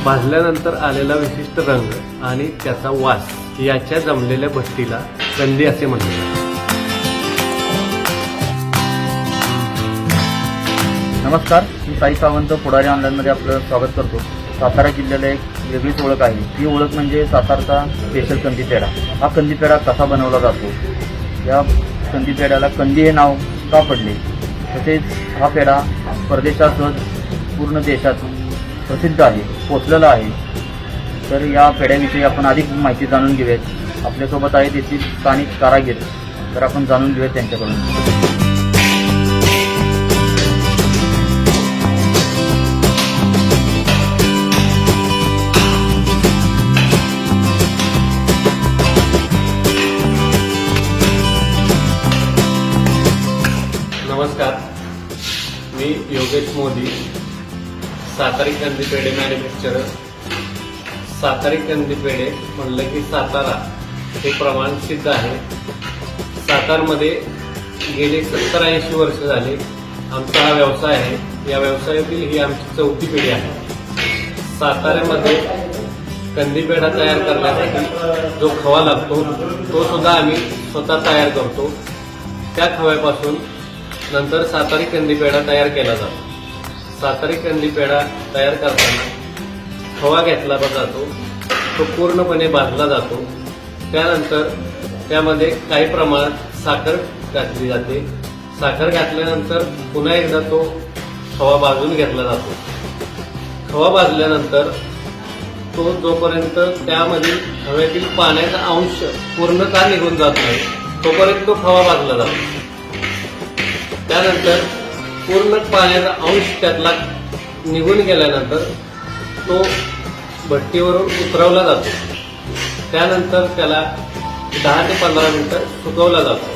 भाजल्यानंतर आलेला विशिष्ट रंग आणि त्याचा वास याच्या जमलेल्या भट्टीला कंदी असे म्हणतात. नमस्कार, मी साई सावंत पुढारी ऑनलाईनमध्ये आपलं स्वागत करतो. सातारा जिल्ह्याला एक वेगळीच ओळख आहे. ही ओळख म्हणजे सातारचा स्पेशल कंदी पेढा. हा कंदी पेढा कसा बनवला जातो, या कंदी पेढ्याला कंदी हे नाव का पडले, तसेच हा पेढा परदेशासह पूर्ण देशात प्रसिद्ध आहे, पोचलेला आहे. तर या पेढ्याविषयी आपण अधिक माहिती जाणून घेऊयात. आपल्यासोबत आहेत येथील स्थानिक कारागीर, तर आपण जाणून घेऊयात त्यांच्याकडून. नमस्कार, मी योगेश मोदी, सातारी कंदी पेढे मॅन्युफॅक्चरर. सातारी कंदी पेढे म्हणलं की सातारा हे प्रमाण सिद्ध आहे. सातारमध्ये गेले 70-80 वर्ष झाले आमचा हा व्यवसाय आहे. या व्यवसायातील ही आमची 4थी पिढी आहे. साताऱ्यामध्ये कंदी पेढा तयार करण्यासाठी जो खवा लागतो तो सुद्धा आम्ही स्वतः तयार करतो. त्या खव्यापासून नंतर सातारी कंदी पेढा तयार केला जातो. सातारी कंदी पेढा तयार करताना खवा घेतला जातो, तो पूर्णपणे भाजला जातो. त्यानंतर त्यामध्ये काही प्रमाणात साखर घातली जाते. साखर घातल्यानंतर पुन्हा एकदा तो खवा भाजून घेतला जातो. खवा भाजल्यानंतर तो जोपर्यंत त्यामधील खव्यातील पाण्याचा अंश पूर्णतः निघून जात नाही तोपर्यंत तो खवा भाजला जातो. त्यानंतर पूर्ण पाण्याचा अंश त्यातला निघून गेल्यानंतर तो भट्टीवरून उतरवला जातो. त्यानंतर त्याला 10 ते 15 मिनिटं सुकवला जातो.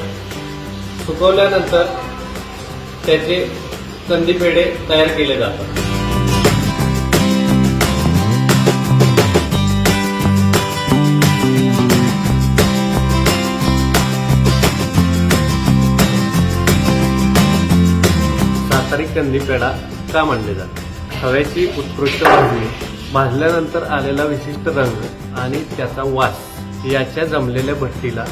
सुकवल्यानंतर त्याचे कंदी पेढे तयार केले जातात. सातारी कंदी पेढा का म्हणले जाते? खव्याची उत्कृष्ट भाजणी, भाजल्यानंतर आलेला विशिष्ट रंग आणि त्याचा वास याच्या जमलेल्या भट्टीला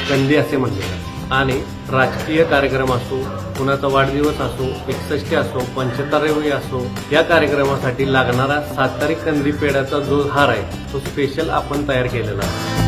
कंदी असे म्हणले जाते. आणि राजकीय कार्यक्रम असो, कुणाचा वाढदिवस असो, 61 असो, 75वी असो, या कार्यक्रमासाठी लागणारा सातारी कंदी पेढ्याचा जो हार आहे तो स्पेशल आपण तयार केलेला आहे.